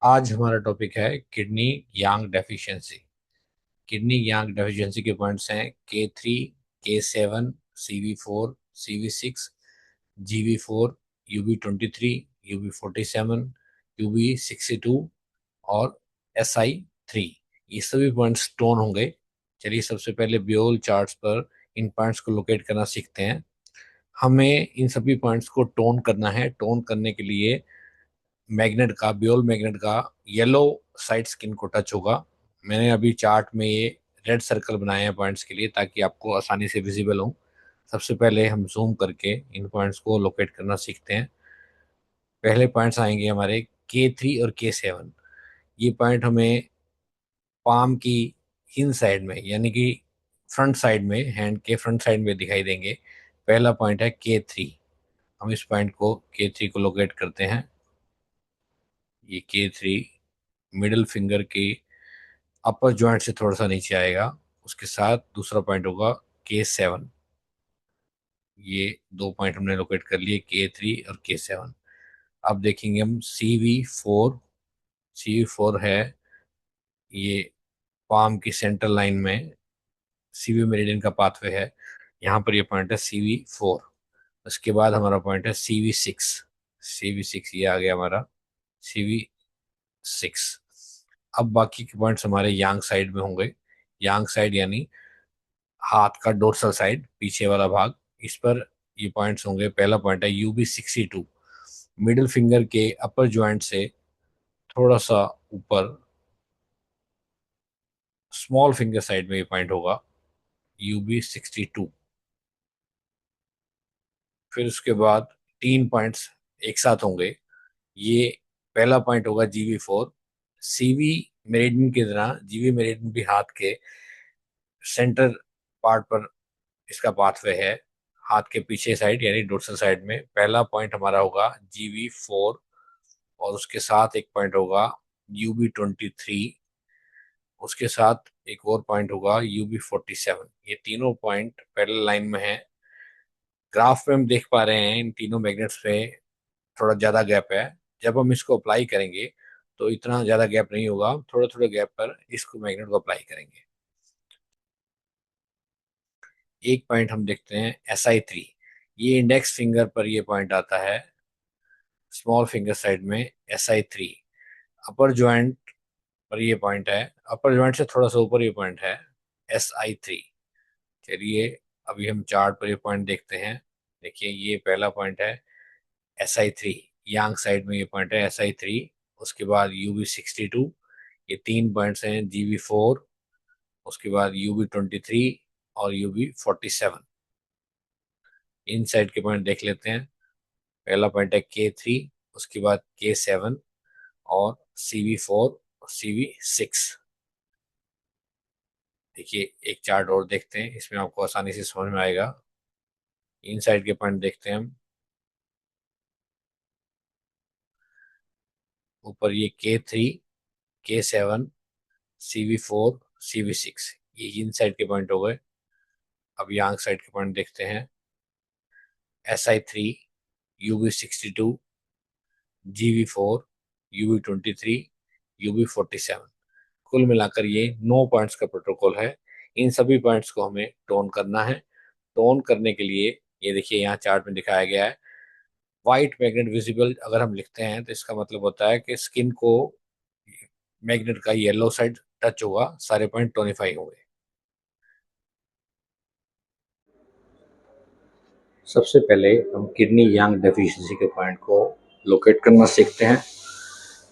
आज हमारा टॉपिक है किडनी यांग डेफिशिएंसी। किडनी यांग डेफिशिएंसी के पॉइंट्स हैं K3, K7, CV4, CV6, GB4, UB23, UB47, UB62 और SI3। ये सभी पॉइंट्स टोन होंगे। चलिए सबसे पहले बियोल चार्ट्स पर इन पॉइंट्स को लोकेट करना सीखते हैं। हमें इन सभी पॉइंट्स को टोन करना है। टोन करने के लिए मैग्नेट का बियोल मैग्नेट का येलो साइड स्किन को टच होगा। मैंने अभी चार्ट में ये रेड सर्कल बनाए हैं पॉइंट्स के लिए ताकि आपको आसानी से विजिबल हो। सबसे पहले हम जूम करके इन पॉइंट्स को लोकेट करना सीखते हैं। पहले पॉइंट्स आएंगे हमारे K3 और K7। ये पॉइंट हमें पाम की इन साइड में यानी कि फ्रंट साइड में, हैंड के फ्रंट साइड में दिखाई देंगे। पहला पॉइंट है K3। हम इस पॉइंट को K3 को लोकेट करते हैं। ये K3 मिडिल फिंगर की अपर जॉइंट से थोड़ा सा नीचे आएगा। उसके साथ दूसरा पॉइंट होगा K7। ये दो पॉइंट हमने लोकेट कर लिए, K3 और K7। अब देखेंगे हम CV4। CV4 है ये पाम की सेंट्रल लाइन में CV मेरिडियन का पाथवे है। यहाँ पर ये पॉइंट है CV4। उसके बाद हमारा पॉइंट है CV6। CV6 ये आ गया हमारा CV6। अब बाकी के पॉइंट्स हमारे यांग साइड में होंगे। यांग साइड यानी हाथ का डोर्सल साइड, पीछे वाला भाग। इस पर ये पॉइंट्स होंगे। पहला पॉइंट है UB62। मिडिल फिंगर के अपर ज्वाइंट से थोड़ा सा ऊपर स्मॉल फिंगर साइड में ये पॉइंट होगा UB62। फिर उसके बाद तीन पॉइंट्स एक साथ होंगे। ये पहला पॉइंट होगा GB4। CV मेरिडियन की तरह जीवी मेरिडियन भी हाथ के सेंटर पार्ट पर इसका पाथवे है। हाथ के पीछे साइड यानी डोर्सल साइड में पहला पॉइंट हमारा होगा GB4। और उसके साथ एक पॉइंट होगा UB23। उसके साथ एक और पॉइंट होगा UB47। ये तीनों पॉइंट पैरेलल लाइन में है। ग्राफ में हम देख पा रहे हैं इन तीनों मैग्नेट्स पे थोड़ा ज्यादा गैप है। जब हम इसको अप्लाई करेंगे तो इतना ज्यादा गैप नहीं होगा। थोड़े थोड़े गैप पर इसको मैग्नेट को अप्लाई करेंगे। एक पॉइंट हम देखते हैं SI3। ये इंडेक्स फिंगर पर ये पॉइंट आता है, स्मॉल फिंगर साइड में SI3। अपर ज्वाइंट पर ये पॉइंट है। अपर ज्वाइंट से थोड़ा सा ऊपर ये पॉइंट है SI3। चलिए अभी हम चार्ट पर ये पॉइंट देखते हैं। देखिए ये पहला पॉइंट है SI3। यांग साइड में ये पॉइंट है SI3। उसके बाद UB62। ये तीन पॉइंट्स हैं GB4। उसके बाद UB23 और UB47। इन साइड के पॉइंट देख लेते हैं। पहला पॉइंट है K3। उसके बाद K7 और CV4 और CV6। देखिए एक चार्ट और देखते हैं, इसमें आपको आसानी से समझ में आएगा। इन साइड के पॉइंट देखते हैं हम। ऊपर ये K3, K7, CV4, CV6, ये इन साइड के पॉइंट हो गए। अब यांग साइड के पॉइंट देखते हैं। SI3, UB62, GB4, UB23, UB47। कुल मिलाकर ये 9 पॉइंट्स का प्रोटोकॉल है। इन सभी पॉइंट्स को हमें टोन करना है। टोन करने के लिए ये देखिए यहाँ चार्ट में दिखाया गया है। व्हाइट मैग्नेट विजिबल अगर हम लिखते हैं तो इसका मतलब होता है कि स्किन को मैग्नेट का येलो साइड टच होगा, सारे पॉइंट टोनिफाई होंगे। सबसे पहले हम किडनी यांग डेफिशिएंसी के पॉइंट को लोकेट करना सीखते हैं।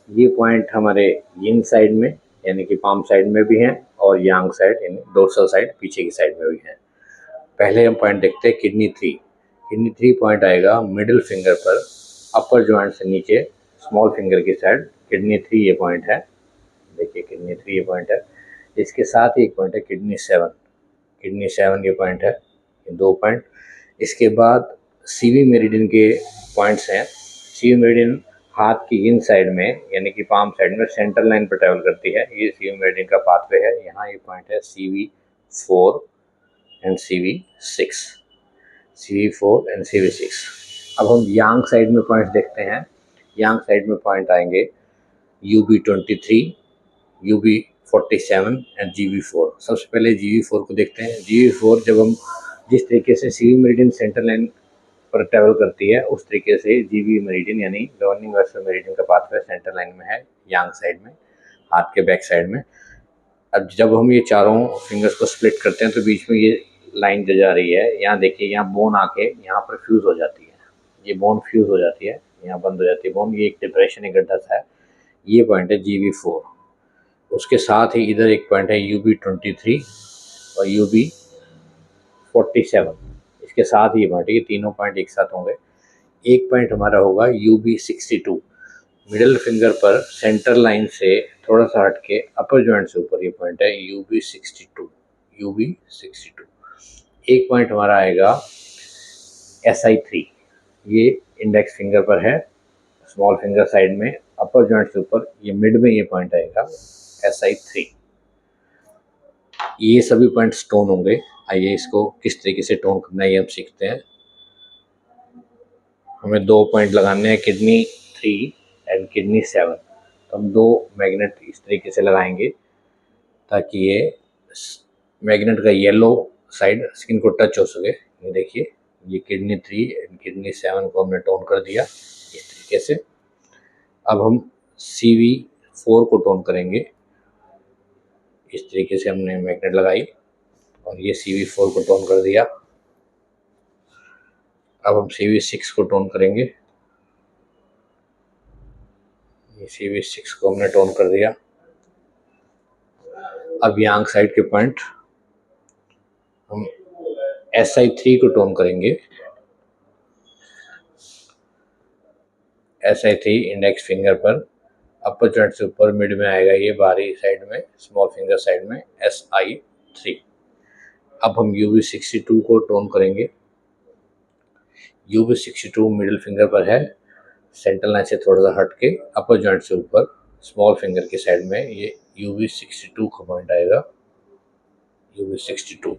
ये पॉइंट हमारे यिन साइड में यानी कि पाम साइड में भी हैं और यांग साइड यानी डोर्सल साइड पीछे की साइड में भी हैं। पहले हम पॉइंट देखते हैं किडनी 3। किडनी 3 पॉइंट आएगा मिडिल फिंगर पर अपर जॉइंट से नीचे स्मॉल फिंगर की साइड। किडनी 3 ये पॉइंट है। देखिए किडनी 3 ये पॉइंट है। इसके साथ ही एक पॉइंट है किडनी 7। किडनी 7 ये पॉइंट है। ये दो पॉइंट। इसके बाद CV मेरिडियन के पॉइंट्स हैं। CV मेरिडियन हाथ की इन साइड में यानी कि पाम साइड में सेंट्रल लाइन पर ट्रेवल करती है। ये CV मेरिडियन का पाथवे है। यहाँ ये पॉइंट है CV4 and CV6। CV4 and CV6। अब हम यांग साइड में पॉइंट्स देखते हैं। यांग साइड में पॉइंट आएंगे UB23, UB47 एंड GB4। सबसे पहले GB4 को देखते हैं। GB4 जब हम जिस तरीके से CV मेरिडियन सेंटर लाइन पर ट्रेवल करती है उस तरीके से GB मेरिडियन यानी गवर्निंग वेस्टर्न मेरिडियन का पाथवे सेंटर लाइन में है, यांग साइड में, हाथ के बैक साइड में। अब जब हम ये चारों फिंगर्स को स्प्लिट करते हैं तो बीच में ये लाइन जो जा रही है, यहाँ देखिए, यहाँ बोन आके यहाँ पर फ्यूज हो जाती है, ये बोन फ्यूज हो जाती है, यहाँ बंद हो जाती है बोन, ये एक डिप्रेशन, एक गड्ढा सा है। ये पॉइंट है GB4। उसके साथ ही इधर एक पॉइंट है UB23 और UB47, इसके साथ ही पॉइंट, ये तीनों पॉइंट एक साथ होंगे। एक पॉइंट हमारा होगा UB62, मिडल फिंगर पर सेंटर लाइन से थोड़ा सा हट के अपर जॉइंट से ऊपर, ये पॉइंट है UB62। एक पॉइंट हमारा आएगा SI3, ये इंडेक्स फिंगर पर है, स्मॉल फिंगर साइड में, अपर जॉइंट से ऊपर, ये मिड में ये पॉइंट आएगा SI3। ये सभी पॉइंट टोन होंगे। आइए इसको किस तरीके से टोन करना है ये हम सीखते हैं। हमें 2 पॉइंट लगाने हैं, किडनी 3 एंड किडनी 7। तो हम 2 मैग्नेट इस तरीके से लगाएंगे ताकि ये मैग्नेट का येलो साइड स्किन को टच हो सके। ये देखिए, ये किडनी 3 एंड किडनी 7 को हमने टोन कर दिया इस तरीके से। अब हम CV4 को टोन करेंगे। इस तरीके से हमने मैग्नेट लगाई और ये CV4 को टोन कर दिया। अब हम CV6 को टोन करेंगे। ये CV6 को हमने टोन कर दिया। अब यांग साइड के पॉइंट हम SI3 को टोन करेंगे। SI3 इंडेक्स फिंगर पर अपर जॉइंट से ऊपर मिड में आएगा, ये बाहरी साइड में, स्मॉल फिंगर साइड में SI3। अब हम UB62 को टोन करेंगे। UB62 मिडिल फिंगर पर है, सेंटर लाइन से थोड़ा सा हट के अपर जॉइंट से ऊपर स्मॉल फिंगर की साइड में, ये UB62 का पॉइंट आएगा, UB62।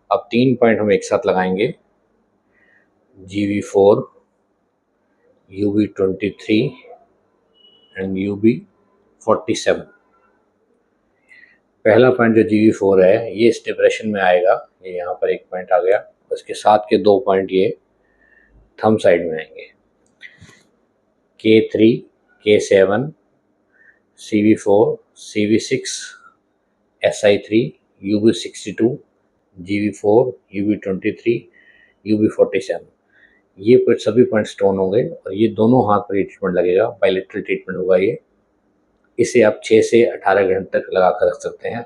अब 3 पॉइंट हम एक साथ लगाएंगे, GB4, UB23 एंड UB47। पहला पॉइंट जो GB4 है ये इस डिप्रेशन में आएगा, ये यहाँ पर एक पॉइंट आ गया। उसके साथ के 2 पॉइंट ये थंब साइड में आएंगे, K3, K7, CV4, CV6, SI3, UB62, GB4, UB23, UB47। ये सभी पॉइंट स्टोन होंगे और ये दोनों हाथ पर ये ट्रीटमेंट लगेगा, बायलेटरल ट्रीटमेंट होगा ये। इसे आप 6 से 18 घंटे तक लगा कर रख सकते हैं।